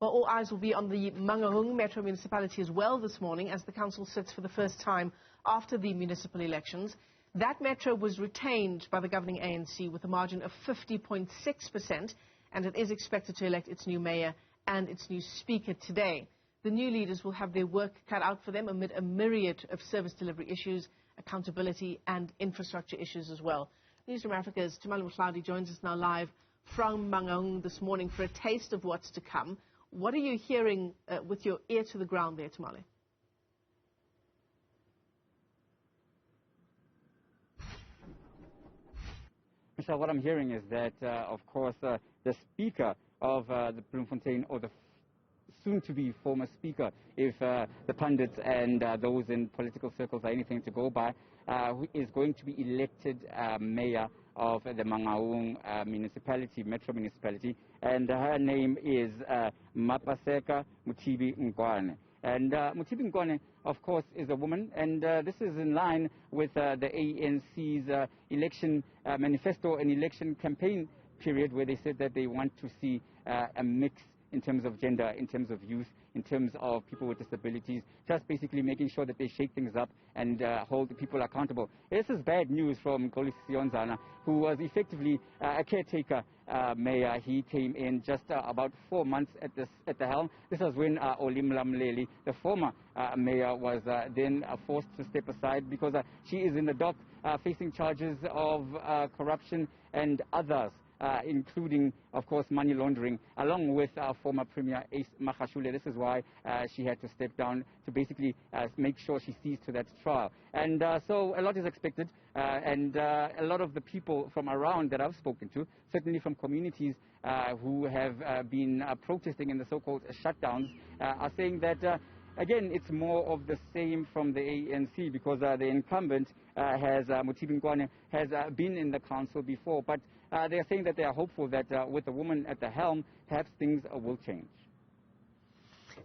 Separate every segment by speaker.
Speaker 1: Well, all eyes will be on the Mangaung Metro Municipality as well this morning as the council sits for the first time after the municipal elections. That metro was retained by the governing ANC with a margin of 50.6%, and it is expected to elect its new mayor and its new speaker today. The new leaders will have their work cut out for them amid a myriad of service delivery issues, accountability and infrastructure issues as well. Newzroom Afrika's Tumaole Mohlaoli joins us now live from Mangaung this morning for a taste of what's to come. What are you hearing with your ear to the ground there, Tumaole?
Speaker 2: Michelle, what I'm hearing is that, of course, the Speaker of the Bloemfontein, or the soon-to-be former Speaker, if the pundits and those in political circles are anything to go by, who is going to be elected Mayor of the Mangaung Metro Municipality, and her name is Mapaseka Muthibi-Ngwane. And Muthibi-Ngwane, of course, is a woman, and this is in line with the ANC's election manifesto and election campaign period, where they said that they want to see a mix in terms of gender, in terms of youth, in terms of people with disabilities, just basically making sure that they shake things up and hold people accountable. This is bad news from Kolisi Sionzana, who was effectively a caretaker mayor. He came in just about 4 months at the helm. This was when Mohlaoli, the former mayor, was then forced to step aside because she is in the dock facing charges of corruption and others. Including, of course, money laundering, along with former Premier Ace Magashule. This is why she had to step down to basically make sure she sees to that trial. And so a lot is expected, and a lot of the people from around that I've spoken to, certainly from communities who have been protesting in the so-called shutdowns, are saying that again, it's more of the same from the ANC, because the incumbent Muthibi-Ngwane has been in the council before, but they're saying that they are hopeful that with a woman at the helm, perhaps things will change.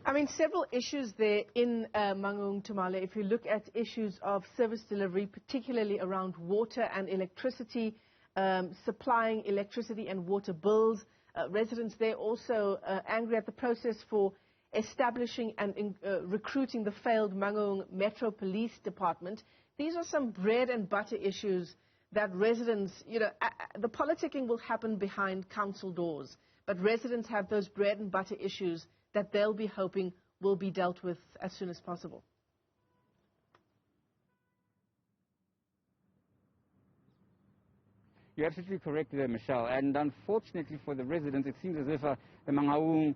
Speaker 1: I mean, several issues there in Mangaung, Tumaole. If you look at issues of service delivery, particularly around water and electricity, supplying electricity and water bills, residents there also angry at the process for establishing and recruiting the failed Mangaung Metro Police Department. These are some bread and butter issues that residents, the politicking will happen behind council doors, but residents have those bread and butter issues that they'll be hoping will be dealt with as soon as possible.
Speaker 2: You're absolutely correct there, Michelle. And unfortunately for the residents, it seems as if the Mangaung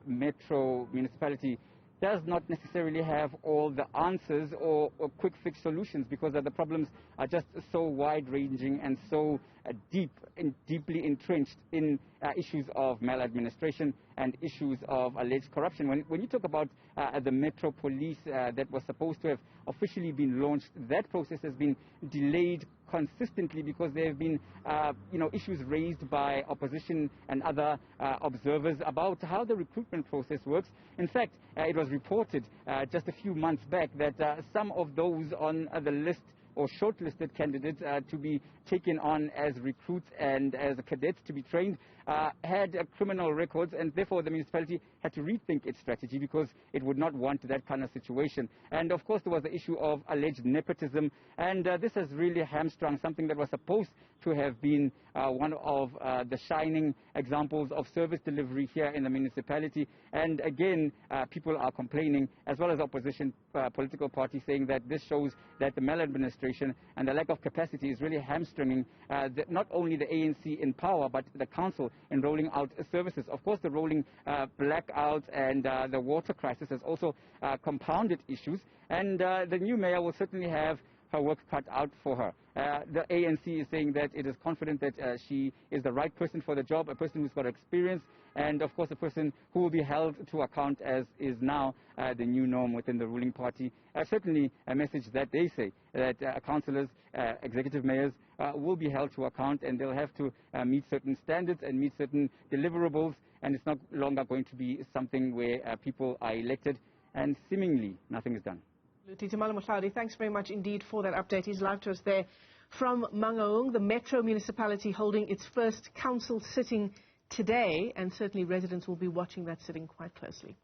Speaker 2: Metro Municipality does not necessarily have all the answers or quick fix solutions, because the problems are just so wide-ranging and so deeply entrenched in issues of maladministration and issues of alleged corruption. When you talk about the Metro Police that was supposed to have officially been launched, that process has been delayed consistently because there have been issues raised by opposition and other observers about how the recruitment process works. In fact, it was reported just a few months back that some of those on the list or shortlisted candidates to be taken on as recruits and as cadets to be trained had criminal records, and therefore the municipality had to rethink its strategy because it would not want that kind of situation. And of course there was the issue of alleged nepotism, and this has really hamstrung something that was supposed to have been one of the shining examples of service delivery here in the municipality. And again, people are complaining, as well as opposition political parties, saying that this shows that the maladministration and the lack of capacity is really hamstringing not only the ANC in power, but the council in rolling out services. Of course, the rolling blackouts and the water crisis has also compounded issues, and the new mayor will certainly have her work cut out for her. The ANC is saying that it is confident that she is the right person for the job, a person who's got experience, and of course a person who will be held to account, as is now the new norm within the ruling party. Certainly a message that they say that councillors, executive mayors will be held to account, and they'll have to meet certain standards and meet certain deliverables, and it's no longer going to be something where people are elected and seemingly nothing is done.
Speaker 1: Tumaole Mohlaoli, thanks very much indeed for that update. He's live to us there from Mangaung, the Metro Municipality holding its first council sitting today, and certainly residents will be watching that sitting quite closely.